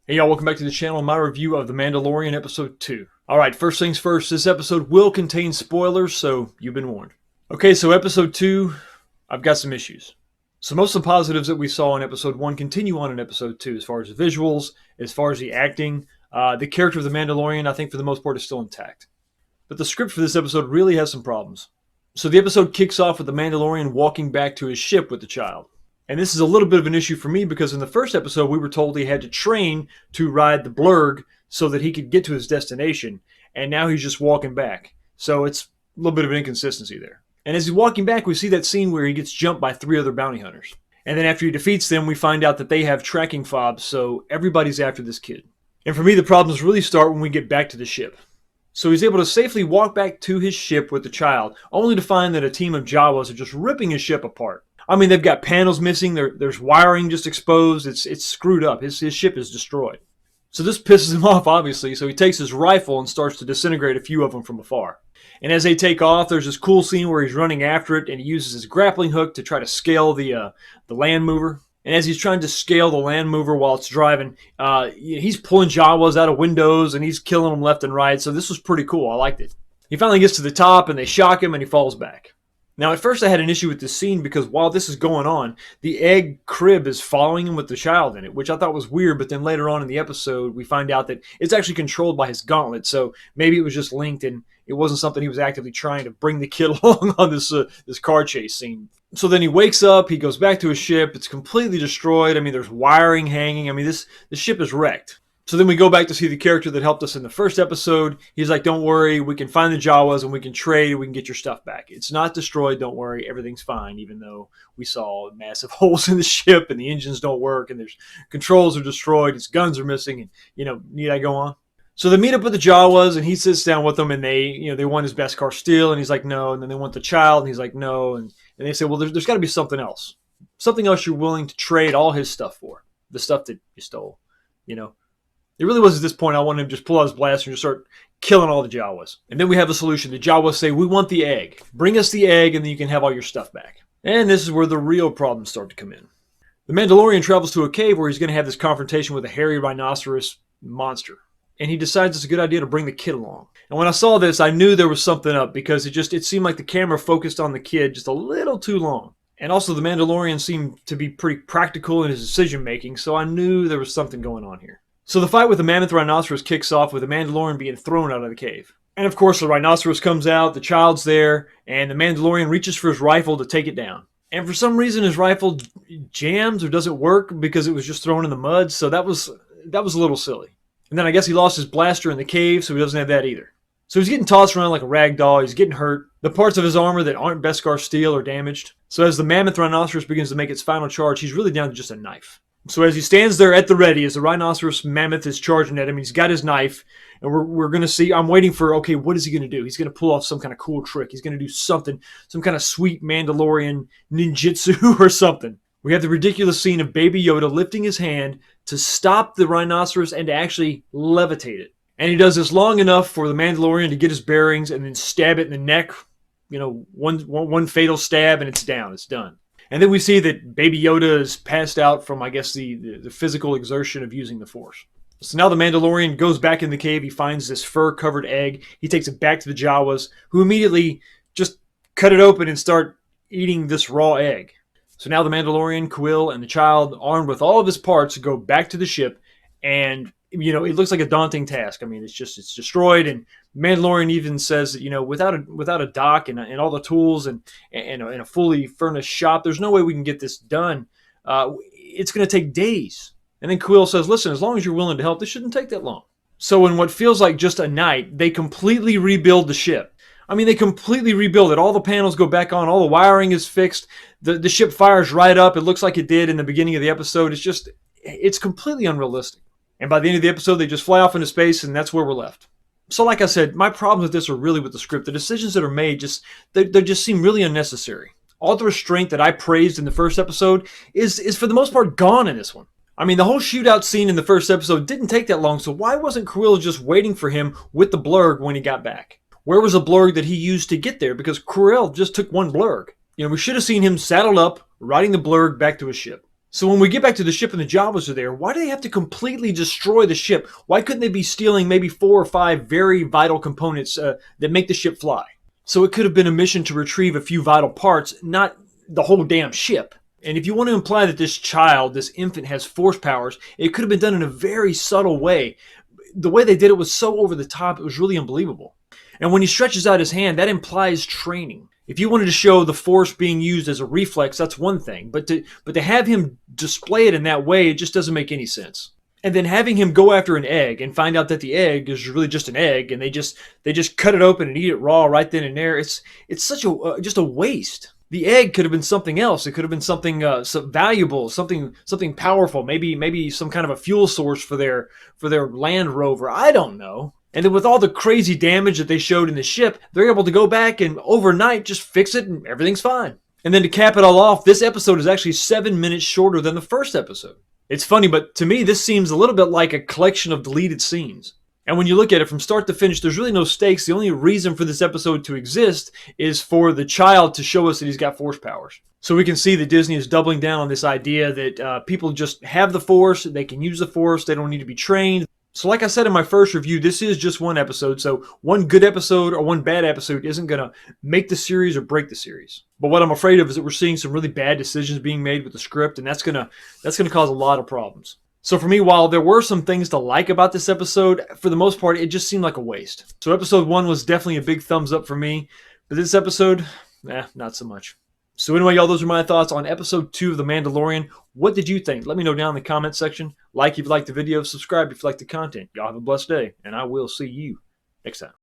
Hey y'all, welcome back to the channel. My review of The Mandalorian Episode 2. Alright, first things first, this episode will contain spoilers, so you've been warned. Okay, so Episode 2, I've got some issues. So most of the positives that we saw in Episode 1 continue on in Episode 2, as far as the visuals, as far as the acting. The character of the Mandalorian, I think for the most part, is still intact. But the script for this episode really has some problems. So the episode kicks off with the Mandalorian walking back to his ship with the child. And this is a little bit of an issue for me because in the first episode, we were told he had to train to ride the blurg so that he could get to his destination. And now he's just walking back. So it's a little bit of an inconsistency there. And as he's walking back, we see that scene where he gets jumped by 3 other bounty hunters. And then after he defeats them, we find out that they have tracking fobs, so everybody's after this kid. And for me, the problems really start when we get back to the ship. So he's able to safely walk back to his ship with the child, only to find that a team of Jawas are just ripping his ship apart. I mean, they've got panels missing, there's wiring just exposed, it's screwed up, his ship is destroyed. So this pisses him off, obviously, so he takes his rifle and starts to disintegrate a few of them from afar. And as they take off, there's this cool scene where he's running after it, and he uses his grappling hook to try to scale the land mover. And as he's trying to scale the land mover while it's driving, he's pulling Jawas out of windows, and he's killing them left and right, so this was pretty cool, I liked it. He finally gets to the top, and they shock him, and he falls back. Now, at first I had an issue with this scene because while this is going on, the egg crib is following him with the child in it, which I thought was weird, but then later on in the episode, we find out that it's actually controlled by his gauntlet, so maybe it was just linked and it wasn't something he was actively trying to bring the kid along on this car chase scene. So then he wakes up, he goes back to his ship, it's completely destroyed, I mean, there's wiring hanging, I mean, the ship is wrecked. So then we go back to see the character that helped us in the first episode. He's like, don't worry, we can find the Jawas and we can trade and we can get your stuff back. It's not destroyed, don't worry, everything's fine, even though we saw massive holes in the ship and the engines don't work and there's controls are destroyed, his guns are missing, and, need I go on? So they meet up with the Jawas and he sits down with them and they want his best car still and he's like, no, and then they want the child and he's like, no, and they say, well, there's got to be something else. Something else you're willing to trade all his stuff for, the stuff that you stole, It really was at this point I wanted him to just pull out his blaster and just start killing all the Jawas. And then we have a solution. The Jawas say, we want the egg. Bring us the egg and then you can have all your stuff back. And this is where the real problems start to come in. The Mandalorian travels to a cave where he's going to have this confrontation with a hairy rhinoceros monster. And he decides it's a good idea to bring the kid along. And when I saw this, I knew there was something up because it seemed like the camera focused on the kid just a little too long. And also the Mandalorian seemed to be pretty practical in his decision making, so I knew there was something going on here. So the fight with the mammoth rhinoceros kicks off with the Mandalorian being thrown out of the cave. And of course the rhinoceros comes out, the child's there, and the Mandalorian reaches for his rifle to take it down. And for some reason his rifle jams or doesn't work because it was just thrown in the mud, so that was a little silly. And then I guess he lost his blaster in the cave, so he doesn't have that either. So he's getting tossed around like a rag doll, he's getting hurt. The parts of his armor that aren't Beskar steel are damaged. So as the mammoth rhinoceros begins to make its final charge, he's really down to just a knife. So as he stands there at the ready, as the rhinoceros mammoth is charging at him, he's got his knife, and we're going to see, I'm waiting for, okay, what is he going to do? He's going to pull off some kind of cool trick. He's going to do something, some kind of sweet Mandalorian ninjutsu or something. We have the ridiculous scene of Baby Yoda lifting his hand to stop the rhinoceros and to actually levitate it. And he does this long enough for the Mandalorian to get his bearings and then stab it in the neck. One fatal stab and it's down, it's done. And then we see that Baby Yoda is passed out from, I guess, the physical exertion of using the Force. So now the Mandalorian goes back in the cave. He finds this fur-covered egg. He takes it back to the Jawas, who immediately just cut it open and start eating this raw egg. So now the Mandalorian, Quill, and the child, armed with all of his parts, go back to the ship. And, it looks like a daunting task. I mean, it's destroyed. And Mandalorian even says that, without a dock and all the tools and a fully furnished shop, there's no way we can get this done. It's going to take days. And then Quill says, listen, as long as you're willing to help, this shouldn't take that long. So in what feels like just a night, they completely rebuild the ship. I mean, they completely rebuild it. All the panels go back on. All the wiring is fixed. The ship fires right up. It looks like it did in the beginning of the episode. It's completely unrealistic. And by the end of the episode, they just fly off into space, and that's where we're left. So like I said, my problems with this are really with the script. The decisions that are made, they just seem really unnecessary. All the restraint that I praised in the first episode is for the most part gone in this one. I mean, the whole shootout scene in the first episode didn't take that long, so why wasn't Quill just waiting for him with the blurg when he got back? Where was the blurg that he used to get there? Because Quill just took one blurg. We should have seen him saddled up, riding the blurg back to his ship. So when we get back to the ship and the Jawas are there, why do they have to completely destroy the ship? Why couldn't they be stealing maybe 4 or 5 very vital components that make the ship fly? So it could have been a mission to retrieve a few vital parts, not the whole damn ship. And if you want to imply that this child, this infant, has force powers, it could have been done in a very subtle way. The way they did it was so over the top, it was really unbelievable. And when he stretches out his hand, that implies training. If you wanted to show the force being used as a reflex, that's one thing. But to have him display it in that way, it just doesn't make any sense. And then having him go after an egg and find out that the egg is really just an egg, and they just cut it open and eat it raw right then and there. It's such a just a waste. The egg could have been something else. It could have been something valuable, something powerful. Maybe some kind of a fuel source for their Land Rover. I don't know. And then with all the crazy damage that they showed in the ship, they're able to go back and overnight just fix it and everything's fine. And then to cap it all off, this episode is actually 7 minutes shorter than the first episode. It's funny, but to me, this seems a little bit like a collection of deleted scenes. And when you look at it from start to finish, there's really no stakes. The only reason for this episode to exist is for the child to show us that he's got force powers. So we can see that Disney is doubling down on this idea that people just have the force, they can use the force, they don't need to be trained. So like I said in my first review, this is just one episode, so one good episode or one bad episode isn't going to make the series or break the series. But what I'm afraid of is that we're seeing some really bad decisions being made with the script, and that's going to cause a lot of problems. So for me, while there were some things to like about this episode, for the most part, it just seemed like a waste. So episode 1 was definitely a big thumbs up for me, but this episode, not so much. So anyway, y'all, those are my thoughts on episode 2 of The Mandalorian. What did you think? Let me know down in the comment section. Like if you liked the video, subscribe if you like the content. Y'all have a blessed day, and I will see you next time.